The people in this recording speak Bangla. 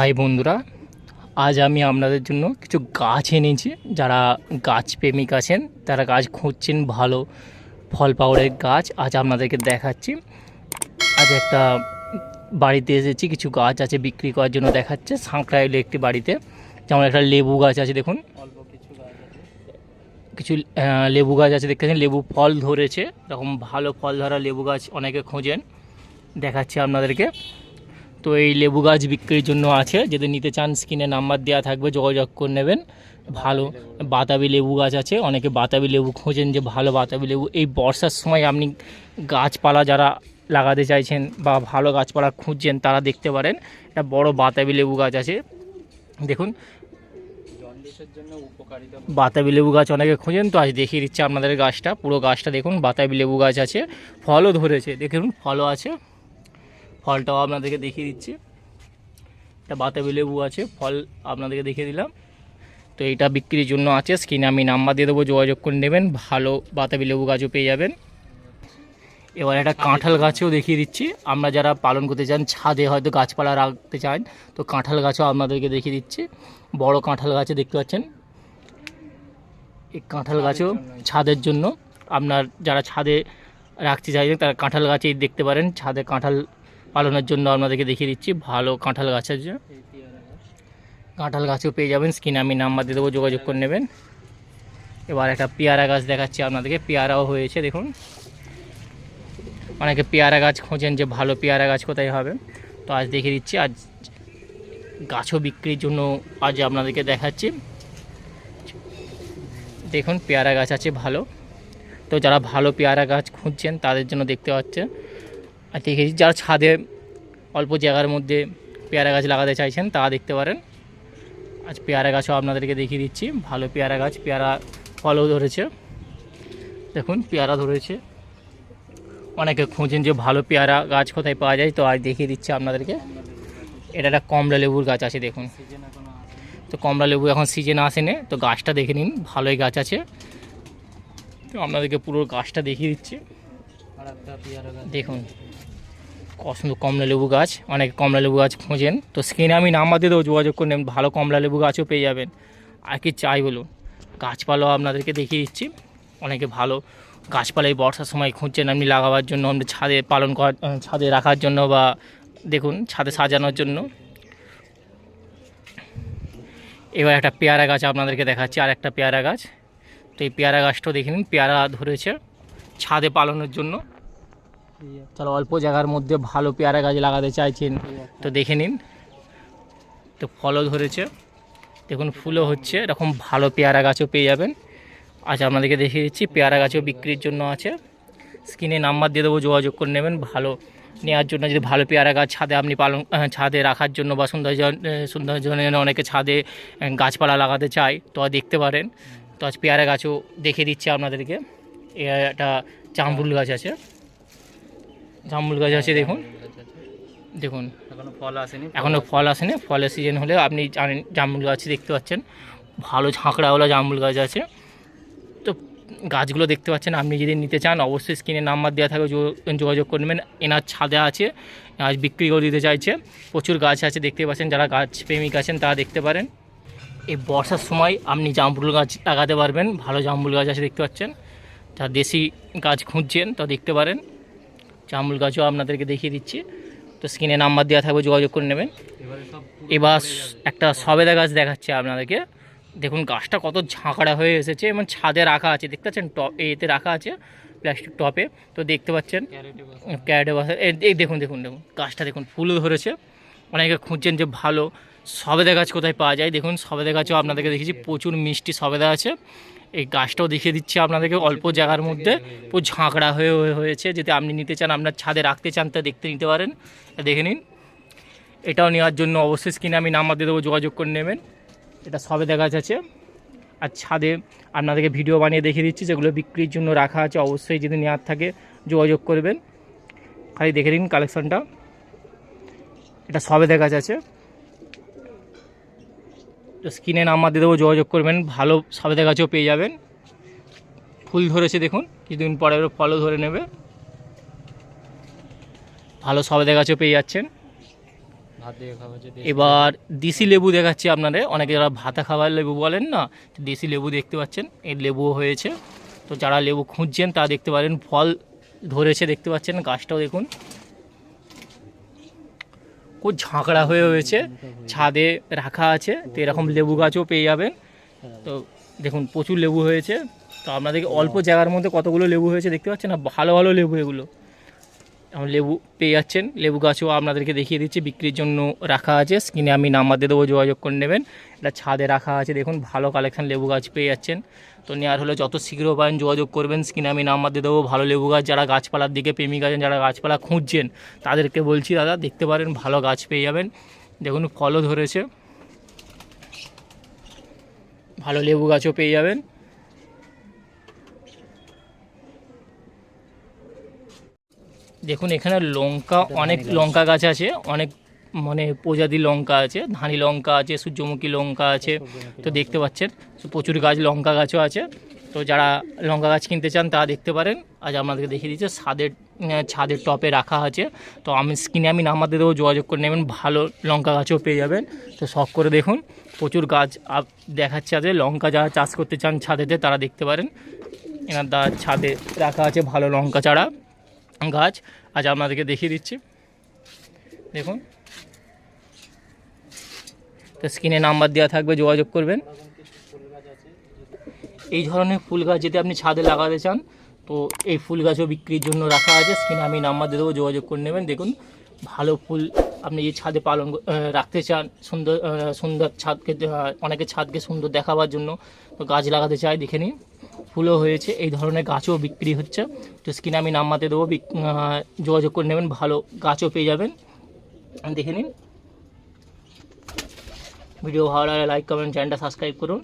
হাই বন্ধুরা, আজ আমি আপনাদের জন্য কিছু গাছ এনেছি। যারা গাছ প্রেমিক আছেন, তারা গাছ খুঁজছেন ভালো ফল পাওয়ারের গাছ, আজ আপনাদেরকে দেখাচ্ছি। আজ একটা বাড়িতে এসেছি, কিছু গাছ আছে বিক্রি করার জন্য দেখাচ্ছে। সাঁকড়াইলে একটি বাড়িতে, যেমন একটা লেবু গাছ আছে, দেখুন কিছু লেবু গাছ আছে, দেখতেছেন লেবু ফল ধরেছে। এরকম ভালো ফল ধরা লেবু গাছ অনেকে খোঁজেন, দেখাচ্ছি আপনাদেরকে। তো এই লেবু গাছ বিক্রির জন্য আছে, যদি নিতে চান স্ক্রিনে নাম্বার দেওয়া থাকবে, যোগাযোগ করে নেবেন। ভালো বাতাবি লেবু গাছ আছে, অনেকে বাতাবি লেবু খোঁজেন যে ভালো বাতাবি লেবু। এই বর্ষার সময় আপনি গাছপালা যারা লাগাতে চাইছেন বা ভালো গাছপালা খুঁজছেন, তারা দেখতে পারেন। একটা বড় বাতাবি লেবু গাছ আছে, দেখুন বাতাবি লেবু গাছ অনেকে খোঁজেন, তো আজ দেখিয়ে দিচ্ছে আপনাদের গাছটা। পুরো গাছটা দেখুন, বাতাবি লেবু গাছ আছে, ফলও ধরেছে, দেখুন ফলও আছে। ফলটাও আপনাদেরকে দেখিয়ে দিচ্ছি, এটা বাতাবি লেবু আছে, ফল আপনাদেরকে দেখিয়ে দিলাম। তো এইটা বিক্রির জন্য আছে, স্ক্রিনে আমি নাম্বার দিয়ে দেবো, যোগাযোগ করে নেবেন। ভালো বাতাবি লেবু গাছও পেয়ে যাবেন। এবার একটা কাঁঠাল গাছও দেখিয়ে দিচ্ছি। আমরা যারা পালন করতে চান, ছাদে হয়তো গাছপালা রাখতে চান, তো কাঁঠাল গাছও আপনাদেরকে দেখিয়ে দিচ্ছি। বড় কাঁঠাল গাছে দেখতে পাচ্ছেন, এই কাঁঠাল গাছও ছাদের জন্য। আপনার যারা ছাদে রাখতে চাইছেন, তারা কাঁঠাল গাছেই দেখতে পারেন। ছাদে কাঁঠাল পালনের জন্য আপনাদেরকে দেখিয়ে দিচ্ছি, ভালো কাঁঠাল গাছ আছে, কাঁঠাল গাছও পেয়ে যাবেন। স্ক্রিনে আমি নাম্বার দিয়ে দেবো, যোগাযোগ করে নেবেন। এবার একটা পেয়ারা গাছ দেখাচ্ছি আপনাদেরকে, পেয়ারাও হয়েছে, দেখুন। অনেকে পেয়ারা গাছ খোঁজেন যে ভালো পেয়ারা গাছ কোথায় হবে, তো আজ দেখিয়ে দিচ্ছি। আজ গাছও বিক্রির জন্য আজ আপনাদেরকে দেখাচ্ছি, দেখুন পেয়ারা গাছ আছে ভালো। তো যারা ভালো পেয়ারা গাছ খুঁজছেন, তাদের জন্য দেখতে পাচ্ছেন। আর দেখেছি যারা ছাদে অল্প জায়গার মধ্যে পেয়ারা গাছ লাগাতে চাইছেন, তা দেখতে পারেন। আজ পেয়ারা গাছও আপনাদেরকে দেখিয়ে দিচ্ছি, ভালো পেয়ারা গাছ, পেয়ারা ফলও ধরেছে, দেখুন পেয়ারা ধরেছে। অনেকে খুঁজেন যে ভালো পেয়ারা গাছ কোথায় পাওয়া যায়, তো আজ দেখিয়ে দিচ্ছি আপনাদেরকে। এটা একটা কমলা লেবুর গাছ আছে, দেখুন। তো কমলা লেবু এখন সিজনে আসেনি, তো গাছটা দেখে নিন, ভালোই গাছ আছে। তো আপনাদেরকে পুরো গাছটা দেখিয়ে দিচ্ছি, দেখুন সুন্দর কমলা লেবু গাছ। অনেকে কমলা লেবু গাছ খোঁজেন, তো স্ক্রিনে আমি নাম্বার দিয়ে দেবো, যোগাযোগ করে নেবেন। ভালো কমলা লেবু গাছও পেয়ে যাবেন। আর কি চাই বলুন, গাছপালাও আপনাদেরকে দেখিয়ে দিচ্ছি। অনেকে ভালো গাছপালা এই বর্ষার সময় খুঁজছেন আপনি লাগাবার জন্য, আপনি ছাদে পালন করার, ছাদে রাখার জন্য, বা দেখুন ছাদে সাজানোর জন্য। এবার একটা পেয়ারা গাছ আপনাদেরকে দেখাচ্ছি, আর একটা পেয়ারা গাছ। তো এই পেয়ারা গাছটাও দেখে নিন, পেয়ারা ধরেছে ছাদে পালনের জন্য। চলো অল্প জায়গার মধ্যে ভালো পেয়ারা গাছ লাগাতে চাইছেন, তো দেখে নিন। তো ফলও ধরেছে, দেখুন ফুলও হচ্ছে, এরকম ভালো পেয়ারা গাছও পেয়ে যাবেন। আচ্ছা আপনাদেরকে দেখিয়ে দিচ্ছি, পেয়ারা গাছও বিক্রির জন্য আছে। স্ক্রিনে নাম্বার দিয়ে দেবো, যোগাযোগ করে নেবেন। ভালো নেওয়ার জন্য, যদি ভালো পেয়ারা গাছ ছাদে আপনি ছাদে রাখার জন্য বা সৌন্দর্যের জন্য অনেকে ছাদে গাছপালা লাগাতে চায়, তো দেখতে পারেন। তো আজ পেয়ারা গাছও দেখিয়ে দিচ্ছি আপনাদেরকে। একটা জামরুল গাছ আছে, জামরুল গাছ আছে, দেখুন দেখুন এখনও ফল আসেনি, ফলের সিজন হলে আপনি জানেন জামরুল গাছ দেখতে পাচ্ছেন, ভালো ঝাঁকড়াওয়ালা জামরুল গাছ আছে। তো গাছগুলো দেখতে পাচ্ছেন, আপনি যদি নিতে চান অবশ্যই স্ক্রিনে নাম্বার দেওয়া থাকবে, যোগাযোগ করে নেবেন। এনার ছাদে আছে, আজ বিক্রি করে দিতে চাইছে। প্রচুর গাছ আছে দেখতে পাচ্ছেন, যারা গাছ প্রেমিক আছেন তারা দেখতে পারেন। এই বর্ষার সময় আপনি জামরুল গাছ লাগাতে পারবেন, ভালো জামরুল গাছ আছে দেখতে পাচ্ছেন। যারা দেশি গাছ খুঁজছেন তা দেখতে পারেন, জামরুল গাছও আপনাদেরকে দেখিয়ে দিচ্ছি। তো স্ক্রিনে নাম্বার দেওয়া থাকবে, যোগাযোগ করে নেবেন। এবার একটা সবেদা গাছ দেখাচ্ছে আপনাদেরকে, দেখুন গাছটা কত ঝাঁকড়া হয়ে এসেছে, এবং ছাদে রাখা আছে, দেখতে পাচ্ছেন এতে রাখা আছে প্লাস্টিক টপে, তো দেখতে পাচ্ছেন ক্যারেটে বসা। এই দেখুন দেখুন দেখুন গাছটা দেখুন, ফুলও ধরেছে। অনেকে খুঁজছেন যে ভালো সবেদা গাছ কোথায় পাওয়া যায়, দেখুন সবেদা গাছও আপনাদেরকে দেখেছি, প্রচুর মিষ্টি সবেদা আছে। এই গাছটাও দেখিয়ে দিচ্ছি আপনাদেরকে, অল্প জায়গার মধ্যে পুরো ঝাঁকড়া হয়েছে। যদি আপনি নিতে চান, আপনার ছাদে রাখতে চান, তা দেখতে নিতে পারেন, দেখে নিন। এটাও নেওয়ার জন্য অবশ্যই স্ক্রিনে আমি নাম্বার দিয়ে দেবো, যোগাযোগ করে নেবেন। এটা সবেদা গাছ আছে, আর ছাদে আপনাদেরকে ভিডিও বানিয়ে দেখিয়ে দিচ্ছি, যেগুলো বিক্রির জন্য রাখা আছে। অবশ্যই যদি নেওয়ার থাকে যোগাযোগ করবেন, খালি দেখে নিন কালেকশানটা। এটা সবেদা গাছ আছে, তো স্ক্রিনে নাম্বার দিয়ে দেবো, যোগাযোগ করবেন। ভালো সবেদা গাছও পেয়ে যাবেন, ফুল ধরেছে, দেখুন কিছুদিন পরে ফলও ধরে নেবে। ভালো সবেদা গাছও পেয়ে যাচ্ছেন। ভাত দিয়ে খাওয়া হচ্ছে এবার দেশি লেবু দেখাচ্ছি আপনাদের, অনেকে যারা ভাতা খাবার লেবু বলেন না, তো দেশি লেবু দেখতে পাচ্ছেন, এই লেবুও হয়েছে। তো যারা লেবু খুঁজছেন তা দেখতে পারেন, ফল ধরেছে দেখতে পাচ্ছেন, গাছটাও দেখুন খুব ঝাঁকড়া হয়ে হয়েছে, ছাদে রাখা আছে। তো এরকম লেবু গাছও পেয়ে যাবেন। তো দেখুন প্রচুর লেবু হয়েছে। তো আপনাদেরকে অল্প জায়গার মধ্যে কতগুলো লেবু হয়েছে দেখতে পাচ্ছেন না, ভালো ভালো লেবু এগুলো। এখন লেবু পেয়ে যাচ্ছেন, লেবু গাছও আপনাদেরকে দেখিয়ে দিচ্ছি, বিক্রির জন্য রাখা আছে। স্ক্রিনে আমি নাম্বার দিয়ে দেবো, যোগাযোগ করে নেবেন। এটা ছাদে রাখা আছে, দেখুন ভালো কালেকশন লেবু গাছ পেয়ে যাচ্ছেন। তো নেওয়ার হলে যত শীঘ্র পারেন যোগাযোগ করবেন, স্ক্রিনে আমি নাম্বার দিয়ে দেবো। ভালো লেবু গাছ, যারা গাছপালার দিকে প্রেমিক আছেন, যারা গাছপালা খুঁজছেন, তাদেরকে বলছি দাদা দেখতে পারেন, ভালো গাছ পেয়ে যাবেন। দেখুন ফলও ধরেছে, ভালো লেবু গাছও পেয়ে যাবেন। দেখুন এখানে লঙ্কা, অনেক লঙ্কা গাছ আছে, অনেক মানে প্রজাতি লঙ্কা আছে, ধানি লঙ্কা আছে, সূর্যমুখী লঙ্কা আছে। তো দেখতে পাচ্ছেন প্রচুর গাছ, লঙ্কা গাছও আছে। তো যারা লঙ্কা গাছ কিনতে চান তারা দেখতে পারেন। আজ আপনাদেরকে দেখিয়ে দিচ্ছে, ছাদের টপে রাখা আছে। তো আমি স্ক্রিনে আমি নাম্বার দিয়ে দেবো, যোগাযোগ করে নেবেন, ভালো লঙ্কা গাছও পেয়ে যাবেন। তো শখ করে দেখুন, প্রচুর গাছ দেখাচ্ছে। আছে লঙ্কা যারা চাষ করতে চান ছাদেতে, তারা দেখতে পারেন, এনার ছাদে রাখা আছে ভালো লঙ্কা চারা গাছ। আজ আপনাদেরকে দেখিয়ে দিচ্ছি, দেখুন। তো স্ক্রিনে নাম্বার দেওয়া থাকবে, যোগাযোগ করবেন। এই ধরনের ফুল গাছ যদি আপনি ছাদে লাগাতে চান, তো এই ফুল গাছও বিক্রির জন্য রাখা আছে। স্ক্রিনে আমি নাম্বার দিয়ে দেবো, যোগাযোগ করে নেবেন। দেখুন ভালো ফুল আপনি এই ছাদে রাখতে চান, সুন্দর সুন্দর ছাদকে, অনেকে ছাদকে সুন্দর দেখাবার জন্য তো গাছ লাগাতে চায়, দেখে নিন ফুলও হয়েছে। এই ধরনের গাছও বিক্রি হচ্ছে। তো স্ক্রিনে আমি নাম্বার দিয়ে দেবো, যোগাযোগ করে নেবেন, ভালো গাছও পেয়ে যাবেন, দেখে নিন। ভিডিও ভালো লাগলে লাইক কমেন্ট, চ্যানেলটা সাবস্ক্রাইব করুন।